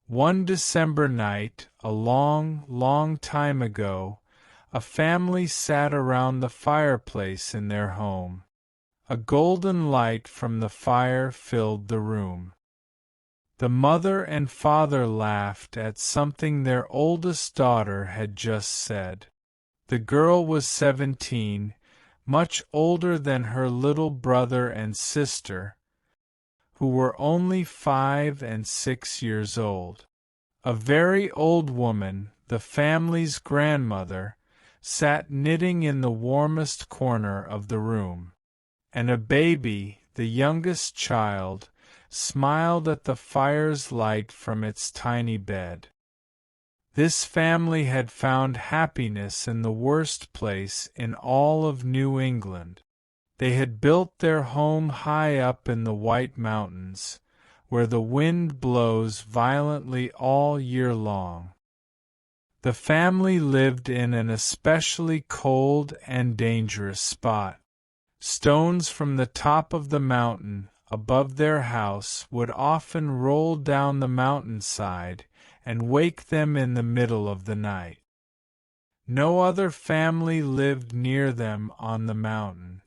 One December night, a long, long time ago, a family sat around the fireplace in their home. A golden light from the fire filled the room. The mother and father laughed at something their oldest daughter had just said. The girl was 17, much older than her little brother and sister, who were only 5 and 6 years old. A very old woman, the family's grandmother, sat knitting in the warmest corner of the room, and a baby, the youngest child, smiled at the fire's light from its tiny bed. This family had found happiness in the worst place in all of New England. They had built their home high up in the White Mountains, where the wind blows violently all year long. The family lived in an especially cold and dangerous spot. Stones from the top of the mountain above their house would often roll down the mountainside and wake them in the middle of the night. No other family lived near them on the mountain,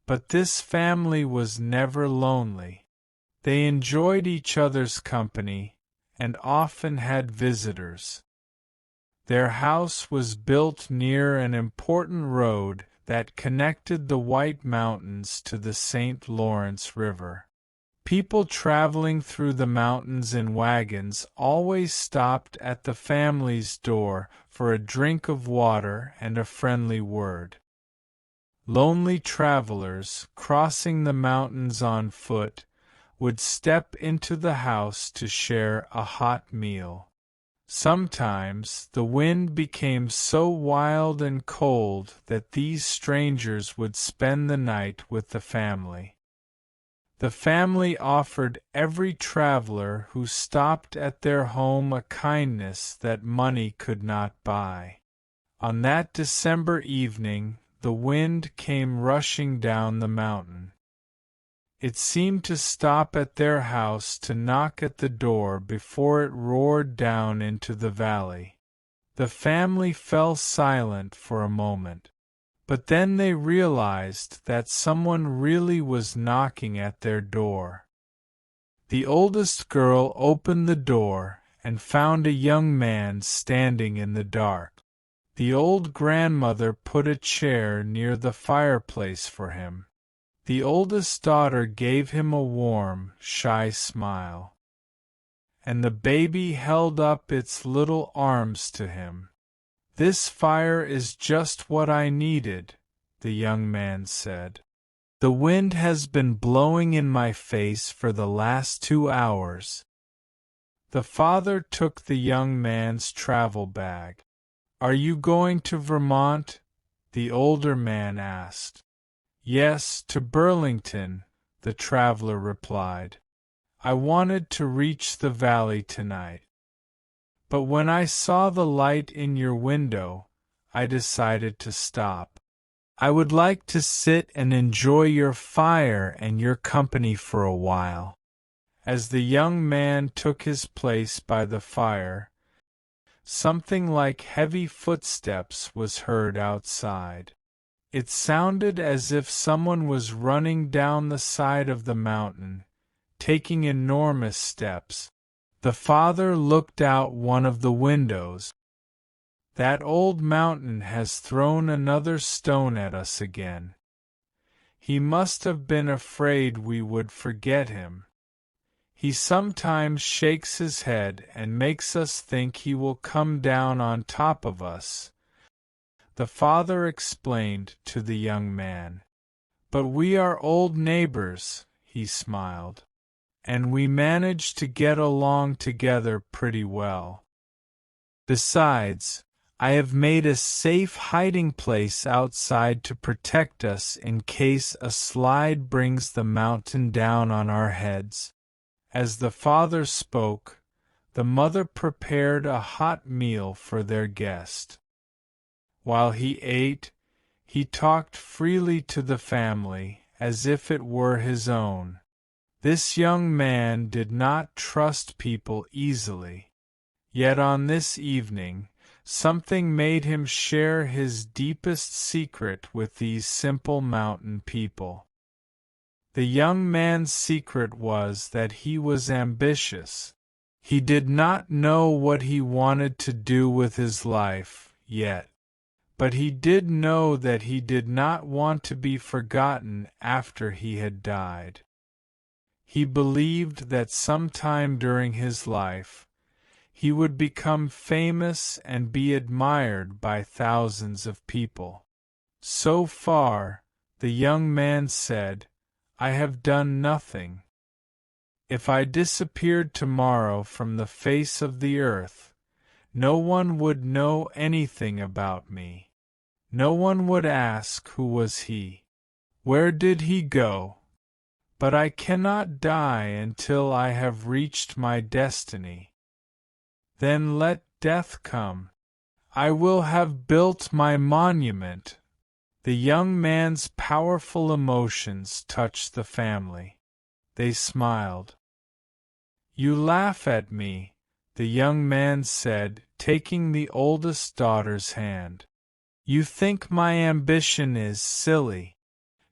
but this family was never lonely. They enjoyed each other's company and often had visitors. Their house was built near an important road that connected the White Mountains to the St. Lawrence River. People traveling through the mountains in wagons always stopped at the family's door for a drink of water and a friendly word. Lonely travelers, crossing the mountains on foot, would step into the house to share a hot meal. Sometimes the wind became so wild and cold that these strangers would spend the night with the family. The family offered every traveler who stopped at their home a kindness that money could not buy. On that December evening, the wind came rushing down the mountain. It seemed to stop at their house to knock at the door before it roared down into the valley. The family fell silent for a moment. But then they realized that someone really was knocking at their door. The oldest girl opened the door and found a young man standing in the dark. The old grandmother put a chair near the fireplace for him. The oldest daughter gave him a warm, shy smile, and the baby held up its little arms to him. "This fire is just what I needed," the young man said. "The wind has been blowing in my face for the last 2 hours." The father took the young man's travel bag. "Are you going to Vermont?" the older man asked. "Yes, to Burlington," the traveler replied. "I wanted to reach the valley tonight. But when I saw the light in your window, I decided to stop. I would like to sit and enjoy your fire and your company for a while." As the young man took his place by the fire, something like heavy footsteps was heard outside. It sounded as if someone was running down the side of the mountain, taking enormous steps. The father looked out one of the windows. "That old mountain has thrown another stone at us again. He must have been afraid we would forget him. He sometimes shakes his head and makes us think he will come down on top of us," the father explained to the young man. "But we are old neighbors," he smiled, "and we manage to get along together pretty well. Besides, I have made a safe hiding place outside to protect us in case a slide brings the mountain down on our heads." As the father spoke, the mother prepared a hot meal for their guest. While he ate, he talked freely to the family as if it were his own. This young man did not trust people easily. Yet on this evening, something made him share his deepest secret with these simple mountain people. The young man's secret was that he was ambitious. He did not know what he wanted to do with his life yet, but he did know that he did not want to be forgotten after he had died. He believed that sometime during his life, he would become famous and be admired by thousands of people. So far, the young man said, I have done nothing. If I disappeared tomorrow from the face of the earth, no one would know anything about me. No one would ask who was he. Where did he go? But I cannot die until I have reached my destiny. Then let death come. I will have built my monument. The young man's powerful emotions touched the family. They smiled. You laugh at me, the young man said, taking the oldest daughter's hand. You think my ambition is silly.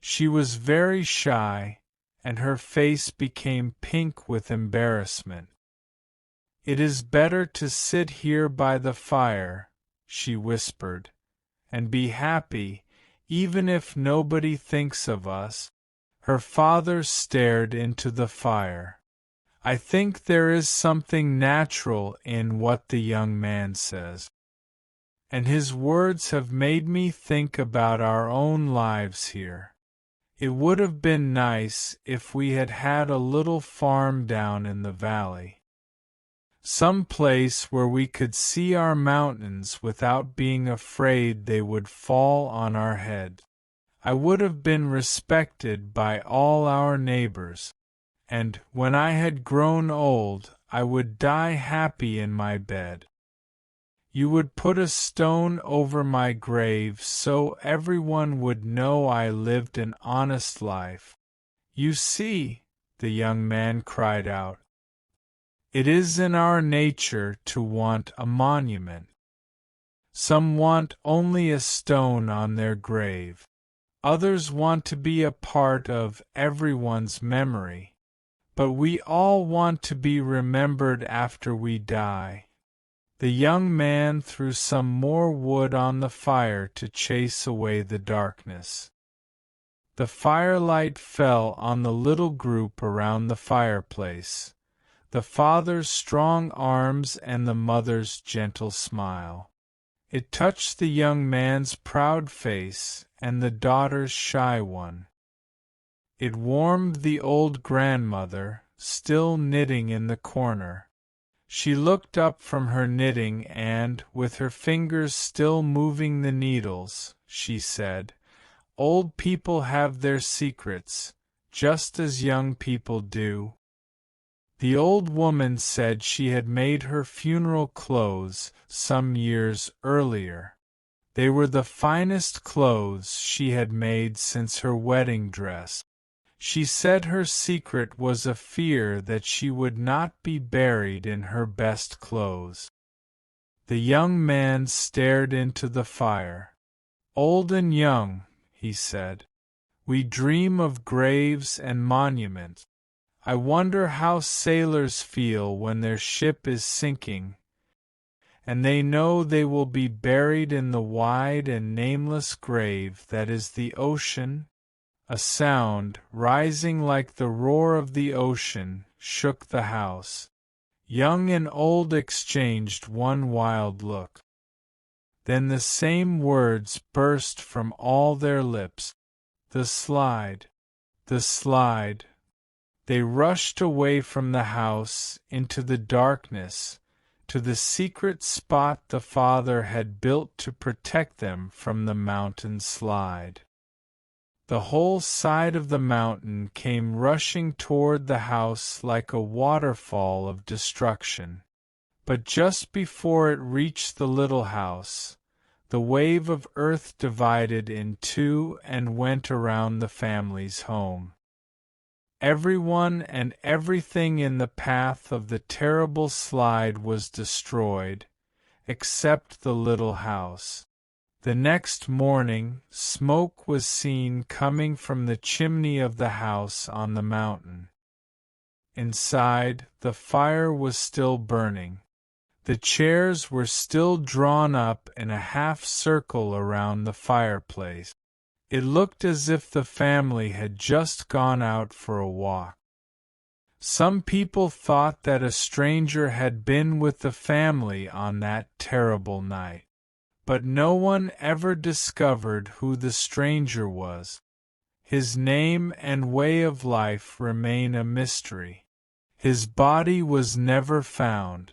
She was very shy, and her face became pink with embarrassment. It is better to sit here by the fire, she whispered, and be happy, even if nobody thinks of us. Her father stared into the fire. I think there is something natural in what the young man says. And his words have made me think about our own lives here. It would have been nice if we had had a little farm down in the valley. Some place where we could see our mountains without being afraid they would fall on our head. I would have been respected by all our neighbors, and when I had grown old, I would die happy in my bed. You would put a stone over my grave so everyone would know I lived an honest life. You see, the young man cried out. It is in our nature to want a monument. Some want only a stone on their grave. Others want to be a part of everyone's memory. But we all want to be remembered after we die. The young man threw some more wood on the fire to chase away the darkness. The firelight fell on the little group around the fireplace, the father's strong arms and the mother's gentle smile. It touched the young man's proud face and the daughter's shy one. It warmed the old grandmother, still knitting in the corner. She looked up from her knitting and, with her fingers still moving the needles, she said, Old people have their secrets, just as young people do. The old woman said she had made her funeral clothes some years earlier. They were the finest clothes she had made since her wedding dress. She said her secret was a fear that she would not be buried in her best clothes. The young man stared into the fire. Old and young, he said, we dream of graves and monuments. I wonder how sailors feel when their ship is sinking, and they know they will be buried in the wide and nameless grave that is the ocean. A sound, rising like the roar of the ocean, shook the house. Young and old exchanged one wild look. Then the same words burst from all their lips. The slide. The slide. They rushed away from the house into the darkness, to the secret spot the father had built to protect them from the mountain slide. The whole side of the mountain came rushing toward the house like a waterfall of destruction. But just before it reached the little house, the wave of earth divided in two and went around the family's home. Everyone and everything in the path of the terrible slide was destroyed, except the little house. The next morning, smoke was seen coming from the chimney of the house on the mountain. Inside, the fire was still burning. The chairs were still drawn up in a half circle around the fireplace. It looked as if the family had just gone out for a walk. Some people thought that a stranger had been with the family on that terrible night. But no one ever discovered who the stranger was. His name and way of life remain a mystery. His body was never found,